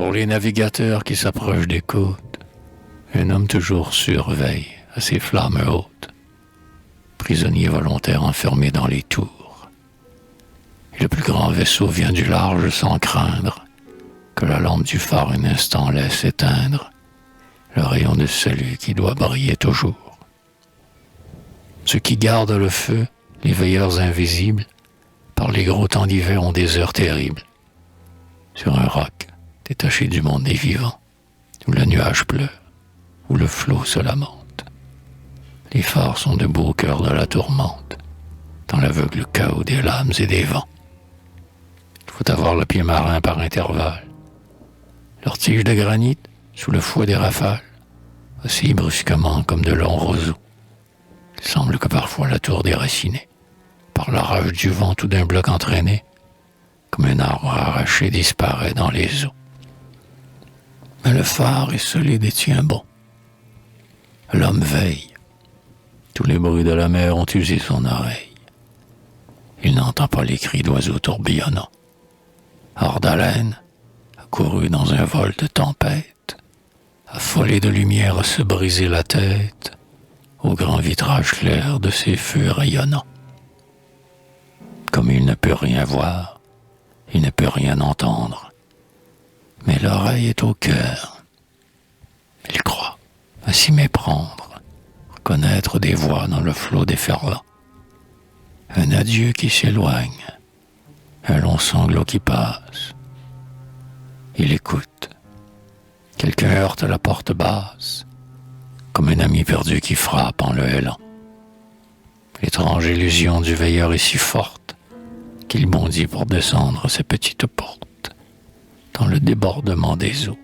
Pour les navigateurs qui s'approchent des côtes, un homme toujours surveille à ses flammes hautes, prisonnier volontaire enfermé dans les tours. Et le plus grand vaisseau vient du large sans craindre que la lampe du phare un instant laisse éteindre le rayon de celui qui doit briller toujours. Ceux qui gardent le feu, les veilleurs invisibles, par les gros temps d'hiver ont des heures terribles. Sur un roc, détaché du monde des vivants, où le nuage pleure, où le flot se lamente. Les phares sont debout au cœur de la tourmente, dans l'aveugle chaos des lames et des vents. Il faut avoir le pied marin par intervalle. Leurs tiges de granit, sous le fouet des rafales, oscillent brusquement comme de longs roseaux. Il semble que parfois la tour déracinée, par la rage du vent tout d'un bloc entraîné, comme un arbre arraché disparaît dans les eaux. Mais le phare est solide et tient bon. L'homme veille. Tous les bruits de la mer ont usé son oreille. Il n'entend pas les cris d'oiseaux tourbillonnants. Hors d'haleine, accouru dans un vol de tempête, affolé de lumière à se briser la tête, au grand vitrage clair de ses feux rayonnants. Comme il ne peut rien voir, il ne peut rien entendre, mais l'oreille est au cœur. Il croit à s'y méprendre, reconnaître des voix dans le flot déferlant. Un adieu qui s'éloigne, un long sanglot qui passe. Il écoute. Quelqu'un heurte la porte basse, comme un ami perdu qui frappe en le hélant. L'étrange illusion du veilleur est si forte qu'il bondit pour descendre ses petites portes, dans le débordement des eaux,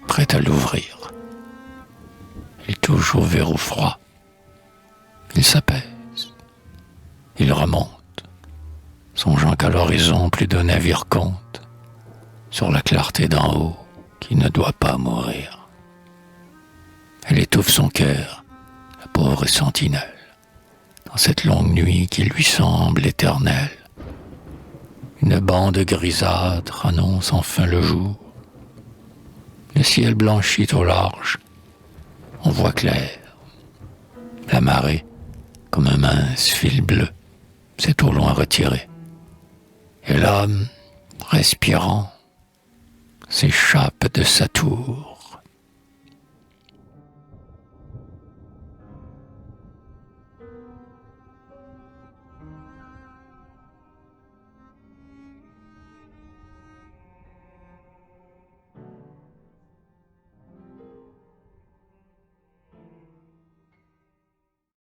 prêt à l'ouvrir. Il touche au verrou froid. Il s'apaise. Il remonte, songeant qu'à l'horizon plus d'un navire compte sur la clarté d'en haut qui ne doit pas mourir. Elle étouffe son cœur, la pauvre sentinelle, dans cette longue nuit qui lui semble éternelle. Une bande grisâtre annonce enfin le jour. Le ciel blanchit au large. On voit clair. La marée, comme un mince fil bleu, s'est au loin retirée. Et l'homme, respirant, s'échappe de sa tour.